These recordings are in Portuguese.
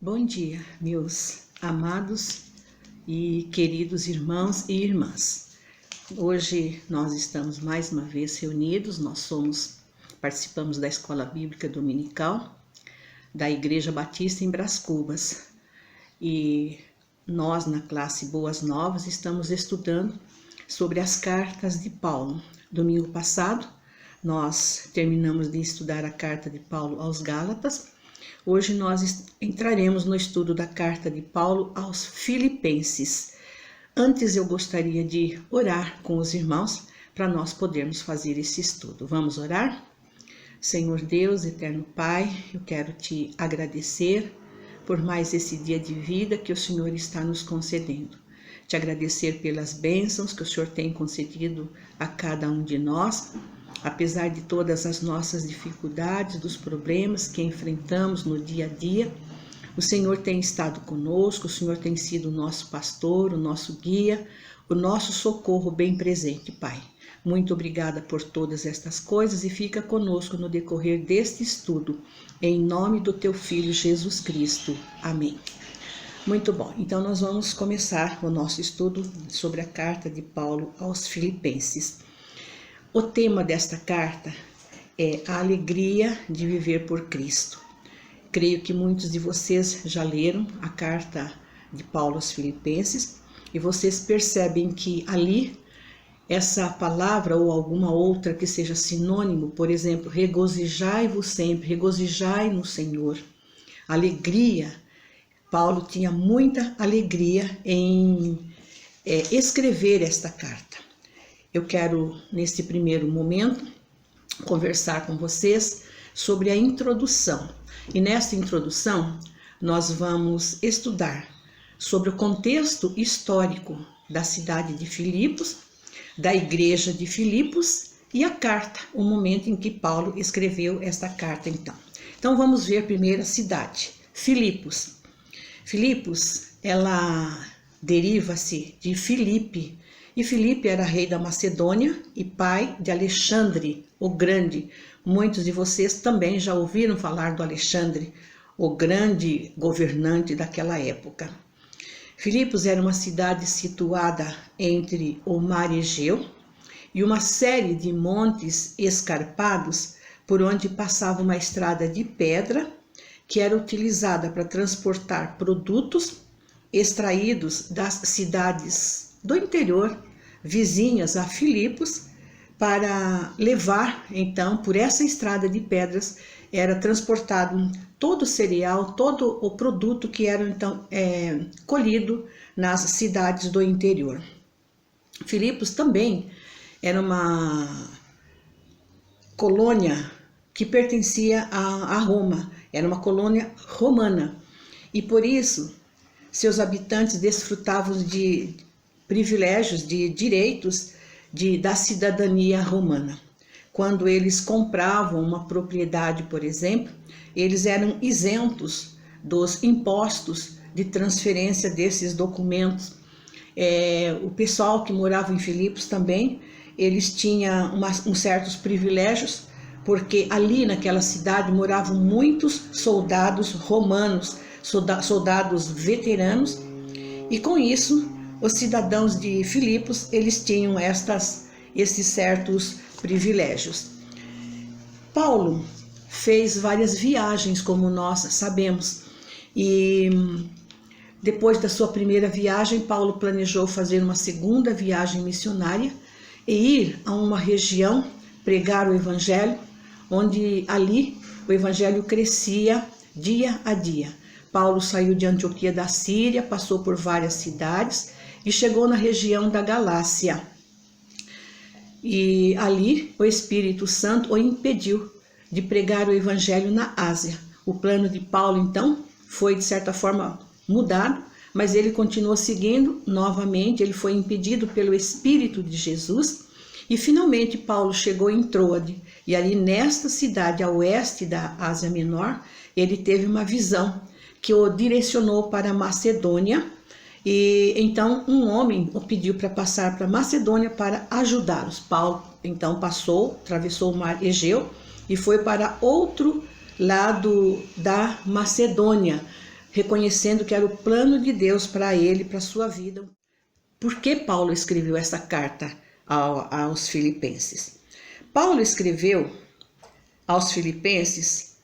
Bom dia, meus amados e queridos irmãos e irmãs. Hoje nós estamos mais uma vez reunidos, participamos da Escola Bíblica Dominical da Igreja Batista em Brás Cubas e nós na classe Boas Novas estamos estudando sobre as cartas de Paulo. Domingo passado nós terminamos de estudar a carta de Paulo aos Gálatas. Hoje nós entraremos no estudo da carta de Paulo aos Filipenses. Antes eu gostaria de orar com os irmãos para nós podermos fazer esse estudo. Vamos orar? Senhor Deus, eterno Pai, eu quero te agradecer por mais esse dia de vida que o Senhor está nos concedendo. Te agradecer pelas bênçãos que o Senhor tem concedido a cada um de nós. Apesar de todas as nossas dificuldades, dos problemas que enfrentamos no dia a dia, o Senhor tem estado conosco, o Senhor tem sido o nosso pastor, o nosso guia, o nosso socorro bem presente, Pai. Muito obrigada por todas estas coisas e fica conosco no decorrer deste estudo, em nome do Teu Filho Jesus Cristo. Amém. Muito bom, então nós vamos começar o nosso estudo sobre a carta de Paulo aos Filipenses. O tema desta carta é a alegria de viver por Cristo. Creio que muitos de vocês já leram a carta de Paulo aos Filipenses e vocês percebem que ali essa palavra ou alguma outra que seja sinônimo, por exemplo, regozijai-vos sempre, regozijai no Senhor. Alegria, Paulo tinha muita alegria em escrever esta carta. Eu quero, nesse primeiro momento, conversar com vocês sobre a introdução. E nesta introdução, nós vamos estudar sobre o contexto histórico da cidade de Filipos, da igreja de Filipos e a carta, o momento em que Paulo escreveu esta carta, então. Então, vamos ver primeiro a cidade, Filipos. Filipos, ela deriva-se de Filipe, e Filipe era rei da Macedônia e pai de Alexandre, o Grande. Muitos de vocês também já ouviram falar do Alexandre, o grande governante daquela época. Filipos era uma cidade situada entre o mar Egeu e uma série de montes escarpados por onde passava uma estrada de pedra que era utilizada para transportar produtos extraídos das cidades do interior vizinhas a Filipos para levar, então, por essa estrada de pedras, era transportado todo o cereal, todo o produto que era, então, colhido nas cidades do interior. Filipos também era uma colônia que pertencia a Roma, era uma colônia romana, e por isso seus habitantes desfrutavam de privilégios, de direitos da cidadania romana. Quando eles compravam uma propriedade, por exemplo, eles eram isentos dos impostos de transferência desses documentos. O pessoal que morava em Filipos também, eles tinham uns certos privilégios, porque ali naquela cidade moravam muitos soldados romanos, soldados veteranos, e com isso os cidadãos de Filipos, eles tinham esses certos privilégios. Paulo fez várias viagens, como nós sabemos, e depois da sua primeira viagem, Paulo planejou fazer uma segunda viagem missionária e ir a uma região pregar o evangelho, onde ali o evangelho crescia dia a dia. Paulo saiu de Antioquia da Síria, passou por várias cidades e chegou na região da Galácia. E ali o Espírito Santo o impediu de pregar o evangelho na Ásia. O plano de Paulo, então, foi de certa forma mudado, mas ele continuou seguindo novamente, ele foi impedido pelo Espírito de Jesus. E finalmente Paulo chegou em Troade, e ali nesta cidade a oeste da Ásia Menor, ele teve uma visão que o direcionou para a Macedônia, e então um homem o pediu para passar para Macedônia para ajudá-los. Paulo então atravessou o mar Egeu e foi para outro lado da Macedônia, reconhecendo que era o plano de Deus para ele, para a sua vida. Por que Paulo escreveu essa carta aos Filipenses? Paulo escreveu aos Filipenses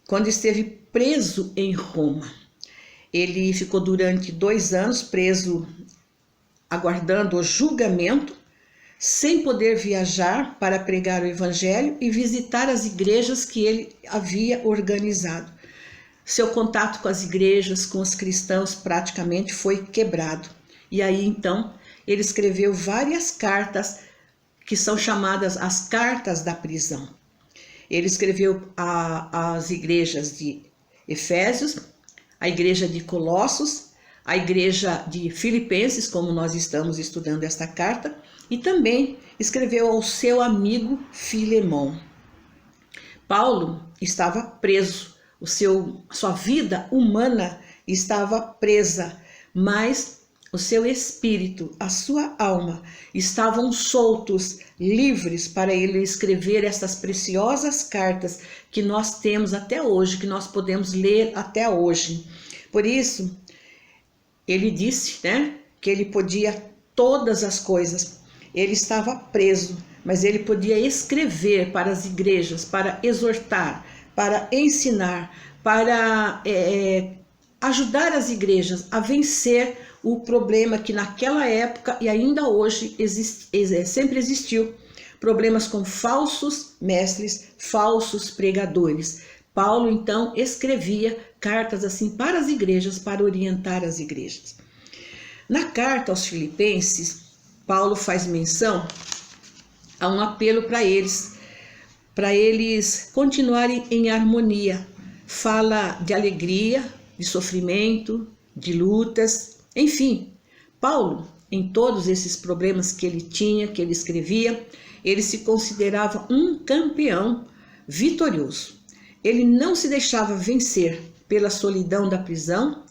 quando esteve preso em Roma. Ele ficou durante 2 anos preso, aguardando o julgamento, sem poder viajar para pregar o evangelho e visitar as igrejas que ele havia organizado. Seu contato com as igrejas, com os cristãos, praticamente foi quebrado. E aí, então, ele escreveu várias cartas que são chamadas as cartas da prisão. Ele escreveu às igrejas de Efésios, a igreja de Colossos, a igreja de Filipenses, como nós estamos estudando esta carta, e também escreveu ao seu amigo Filemão. Paulo estava preso, sua vida humana estava presa, mas o seu espírito, a sua alma estavam soltos, livres para ele escrever essas preciosas cartas que nós temos até hoje, que nós podemos ler até hoje. Por isso, ele disse, que ele podia todas as coisas. Ele estava preso, mas ele podia escrever para as igrejas, para exortar, para ensinar, para ajudar as igrejas a vencer o problema que naquela época e ainda hoje sempre existiu, problemas com falsos mestres, falsos pregadores. Paulo então escrevia cartas assim para as igrejas, para orientar as igrejas. Na carta aos Filipenses, Paulo faz menção a um apelo para eles continuarem em harmonia. Fala de alegria, de sofrimento, de lutas, enfim. Paulo, em todos esses problemas que ele tinha, que ele escrevia, ele se considerava um campeão vitorioso. Ele não se deixava vencer pela solidão da prisão,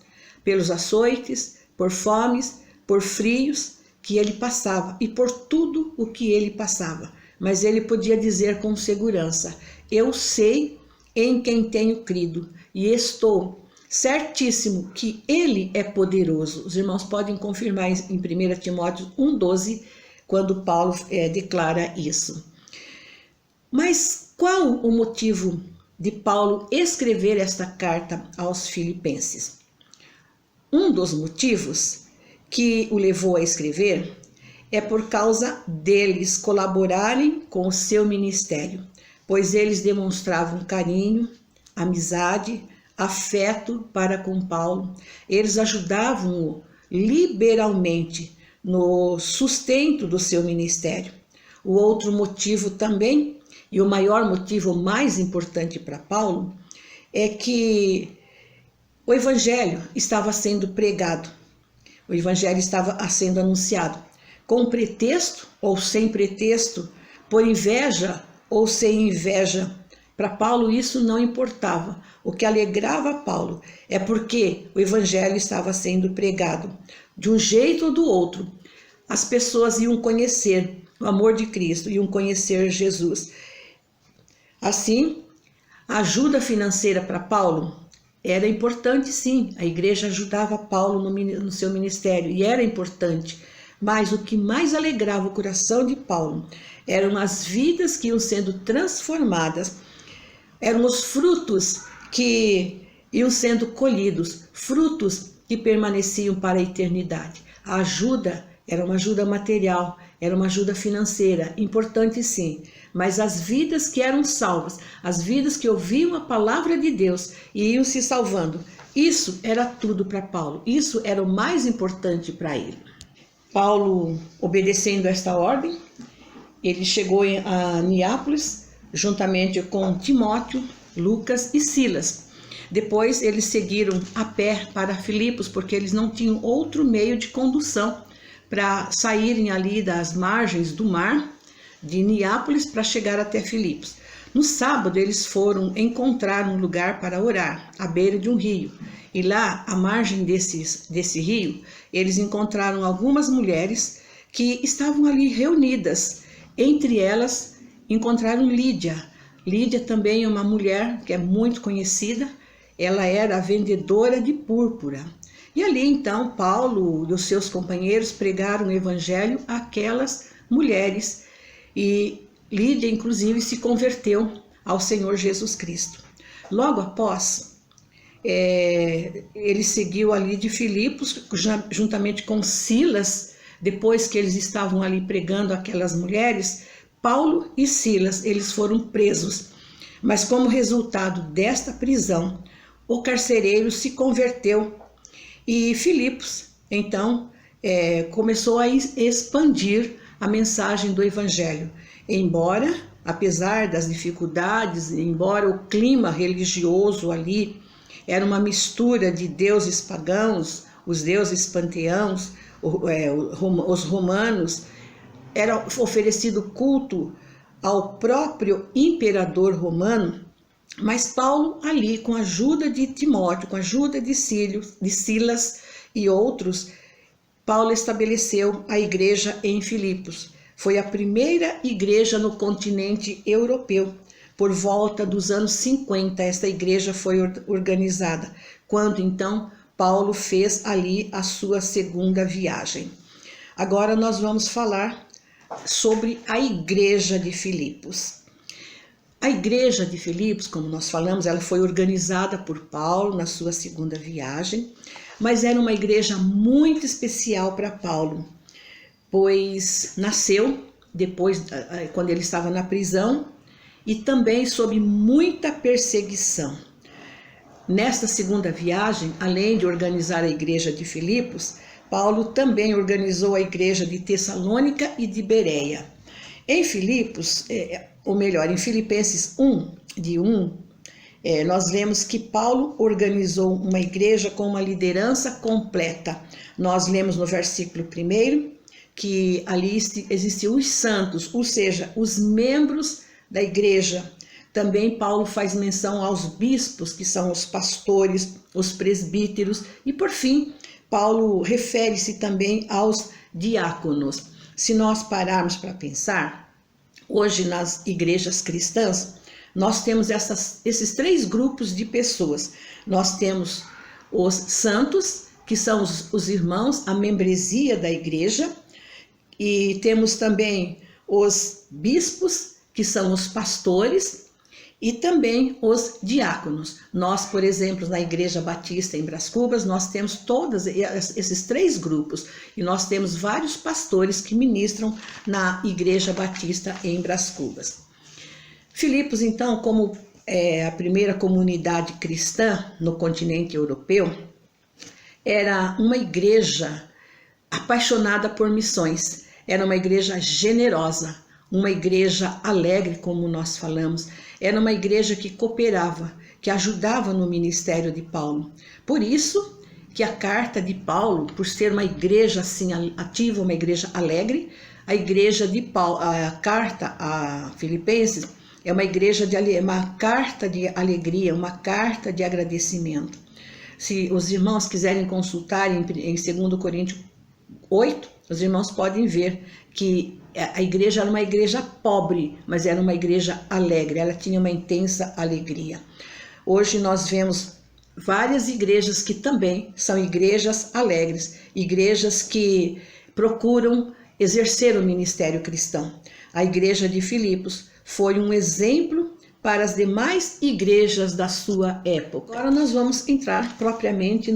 pelos açoites, por fomes, por frios que ele passava e por tudo o que ele passava. Mas ele podia dizer com segurança: eu sei em quem tenho crido e estou certíssimo que ele é poderoso. Os irmãos podem confirmar em 1 Timóteo 1,12, quando Paulo declara isso. Mas qual o motivo de Paulo escrever esta carta aos Filipenses? Um dos motivos que o levou a escrever é por causa deles colaborarem com o seu ministério, pois eles demonstravam carinho, amizade, afeto para com Paulo. Eles ajudavam-o liberalmente no sustento do seu ministério. O outro motivo também, e o maior motivo mais importante para Paulo, é que o evangelho estava sendo pregado, o evangelho estava sendo anunciado, com pretexto ou sem pretexto, por inveja ou sem inveja. Para Paulo isso não importava. O que alegrava Paulo é porque o evangelho estava sendo pregado. De um jeito ou do outro, as pessoas iam conhecer o amor de Cristo, iam conhecer Jesus. Assim, a ajuda financeira para Paulo era importante, sim. A igreja ajudava Paulo no seu ministério e era importante. Mas o que mais alegrava o coração de Paulo eram as vidas que iam sendo transformadas, eram os frutos que iam sendo colhidos, frutos que permaneciam para a eternidade. A ajuda era uma ajuda material, era uma ajuda financeira, importante sim, mas as vidas que eram salvas, as vidas que ouviam a palavra de Deus e iam se salvando, isso era tudo para Paulo, isso era o mais importante para ele. Paulo, obedecendo esta ordem, ele chegou a Neápolis, juntamente com Timóteo, Lucas e Silas. Depois eles seguiram a pé para Filipos, porque eles não tinham outro meio de condução para saírem ali das margens do mar de Neápolis para chegar até Filipos. No sábado eles foram encontrar um lugar para orar, à beira de um rio. E lá, à margem desse rio, eles encontraram algumas mulheres que estavam ali reunidas. Entre elas, encontraram Lídia. Lídia também é uma mulher que é muito conhecida ela era a vendedora de púrpura. E ali então Paulo e os seus companheiros pregaram o evangelho àquelas mulheres, e Lídia inclusive se converteu ao Senhor Jesus Cristo. Logo após, ele seguiu ali de Filipos, juntamente com Silas. Depois que eles estavam ali pregando aquelas mulheres, Paulo e Silas, eles foram presos. Mas como resultado desta prisão, o carcereiro se converteu e Filipos, então, começou a expandir a mensagem do evangelho. Embora, apesar das dificuldades, embora o clima religioso ali era uma mistura de deuses pagãos, os deuses panteãos, os romanos, era oferecido culto ao próprio imperador romano, mas Paulo ali, com a ajuda de Timóteo, com a ajuda de Silas e outros, Paulo estabeleceu a igreja em Filipos. Foi a primeira igreja no continente europeu. Por volta dos anos 50, esta igreja foi organizada, quando então Paulo fez ali a sua segunda viagem. Agora nós vamos falar sobre a igreja de Filipos. A igreja de Filipos, como nós falamos, ela foi organizada por Paulo na sua segunda viagem, mas era uma igreja muito especial para Paulo, pois nasceu depois, quando ele estava na prisão, e também sob muita perseguição. Nesta segunda viagem, além de organizar a igreja de Filipos, Paulo também organizou a igreja de Tessalônica e de Bereia. Em Filipos, ou melhor, em Filipenses 1, nós lemos que Paulo organizou uma igreja com uma liderança completa. Nós lemos no versículo 1 que ali existiam os santos, ou seja, os membros da igreja. Também Paulo faz menção aos bispos, que são os pastores, os presbíteros, e por fim, Paulo refere-se também aos diáconos. Se nós pararmos para pensar, hoje nas igrejas cristãs, nós temos esses três grupos de pessoas. Nós temos os santos, que são os irmãos, a membresia da igreja, e temos também os bispos, que são os pastores, e também os diáconos. Nós, por exemplo, na Igreja Batista em Brás Cubas, nós temos todos esses três grupos, e nós temos vários pastores que ministram na Igreja Batista em Brás Cubas. Filipos, então, como a primeira comunidade cristã no continente europeu, era uma igreja apaixonada por missões, era uma igreja generosa, uma igreja alegre, como nós falamos. Era uma igreja que cooperava, que ajudava no ministério de Paulo. Por isso que a carta de Paulo, por ser uma igreja assim ativa, uma igreja alegre, a igreja de Paulo, a carta a Filipenses é uma carta de alegria, uma carta de agradecimento. Se os irmãos quiserem consultar em 2 Coríntios 8, os irmãos podem ver que a igreja era uma igreja pobre, mas era uma igreja alegre, ela tinha uma intensa alegria. Hoje nós vemos várias igrejas que também são igrejas alegres, igrejas que procuram exercer o ministério cristão. A igreja de Filipos foi um exemplo para as demais igrejas da sua época. Agora nós vamos entrar propriamente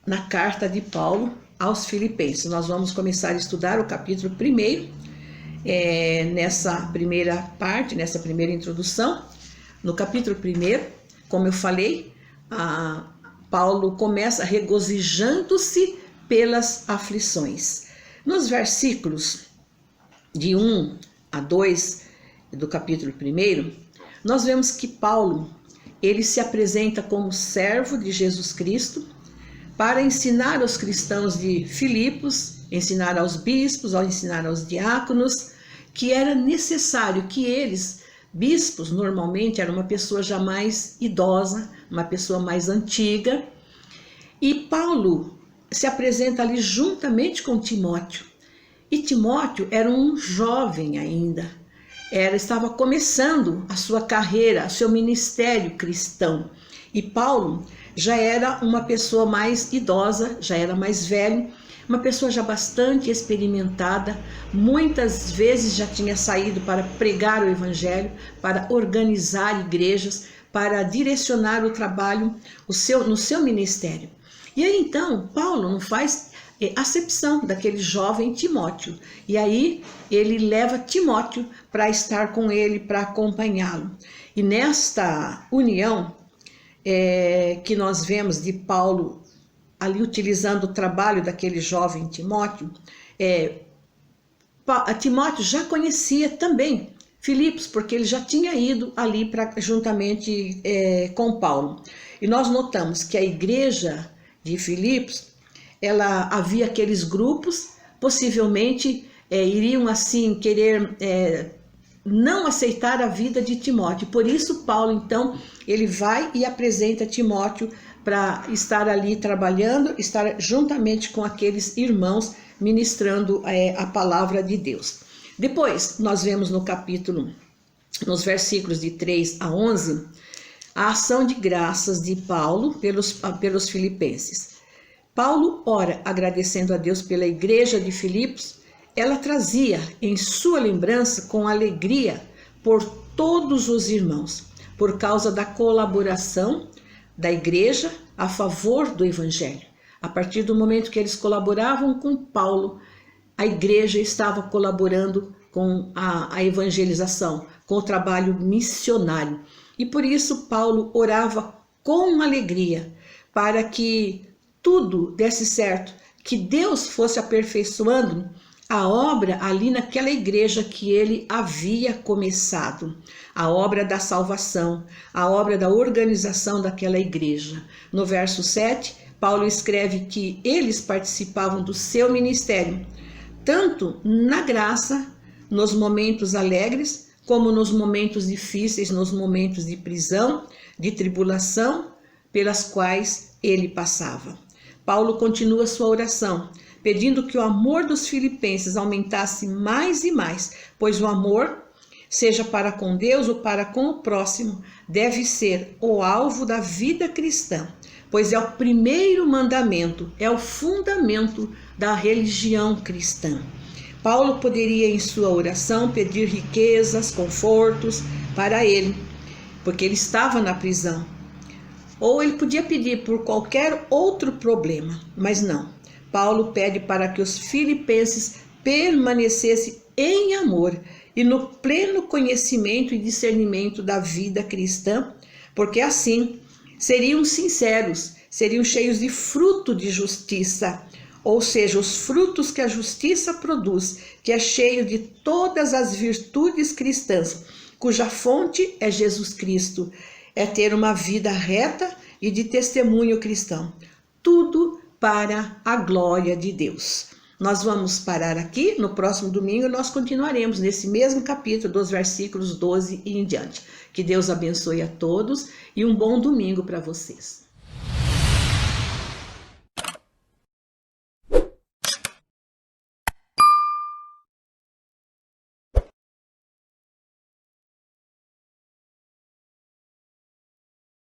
na carta de Paulo aos Filipenses. Nós vamos começar a estudar o capítulo 1, nessa primeira parte, nessa primeira introdução. No capítulo 1, como eu falei, Paulo começa regozijando-se pelas aflições. Nos versículos de 1 a 2 do capítulo 1, nós vemos que Paulo, ele se apresenta como servo de Jesus Cristo, para ensinar aos cristãos de Filipos, ensinar aos bispos, ensinar aos diáconos, que era necessário que eles, bispos, normalmente era uma pessoa já mais idosa, uma pessoa mais antiga, e Paulo se apresenta ali juntamente com Timóteo. E Timóteo era um jovem ainda, ela estava começando a sua carreira, o seu ministério cristão. E Paulo já era uma pessoa mais idosa, já era mais velho, uma pessoa já bastante experimentada, muitas vezes já tinha saído para pregar o evangelho, para organizar igrejas, para direcionar o trabalho no seu ministério. E aí então Paulo não faz acepção daquele jovem Timóteo, e aí ele leva Timóteo para estar com ele, para acompanhá-lo. E nesta união que nós vemos de Paulo ali utilizando o trabalho daquele jovem Timóteo, Timóteo já conhecia também Filipos, porque ele já tinha ido ali juntamente com Paulo. E nós notamos que a igreja de Filipos, havia aqueles grupos, possivelmente iriam assim querer não aceitar a vida de Timóteo. Por isso Paulo então ele vai e apresenta Timóteo para estar ali trabalhando, estar juntamente com aqueles irmãos ministrando a palavra de Deus. Depois nós vemos no capítulo, nos versículos de 3 a 11, a ação de graças de Paulo pelos filipenses. Paulo ora agradecendo a Deus pela igreja de Filipos. Ela trazia em sua lembrança com alegria por todos os irmãos, por causa da colaboração da igreja a favor do evangelho. A partir do momento que eles colaboravam com Paulo, a igreja estava colaborando com a evangelização, com o trabalho missionário. E por isso Paulo orava com alegria para que tudo desse certo, que Deus fosse aperfeiçoando a obra ali naquela igreja que ele havia começado, a obra da salvação, a obra da organização daquela igreja. No verso 7, Paulo escreve que eles participavam do seu ministério, tanto na graça, nos momentos alegres, como nos momentos difíceis, nos momentos de prisão, de tribulação, pelas quais ele passava. Paulo continua sua oração, pedindo que o amor dos filipenses aumentasse mais e mais, pois o amor, seja para com Deus ou para com o próximo, deve ser o alvo da vida cristã, pois é o primeiro mandamento, é o fundamento da religião cristã. Paulo poderia em sua oração pedir riquezas, confortos para ele, porque ele estava na prisão. Ou ele podia pedir por qualquer outro problema, mas não. Paulo pede para que os filipenses permanecessem em amor e no pleno conhecimento e discernimento da vida cristã, porque assim seriam sinceros, seriam cheios de fruto de justiça, ou seja, os frutos que a justiça produz, que é cheio de todas as virtudes cristãs, cuja fonte é Jesus Cristo, é ter uma vida reta e de testemunho cristão. Tudo para a glória de Deus. Nós vamos parar aqui, no próximo domingo nós continuaremos nesse mesmo capítulo, dos versículos 12 e em diante. Que Deus abençoe a todos e um bom domingo para vocês.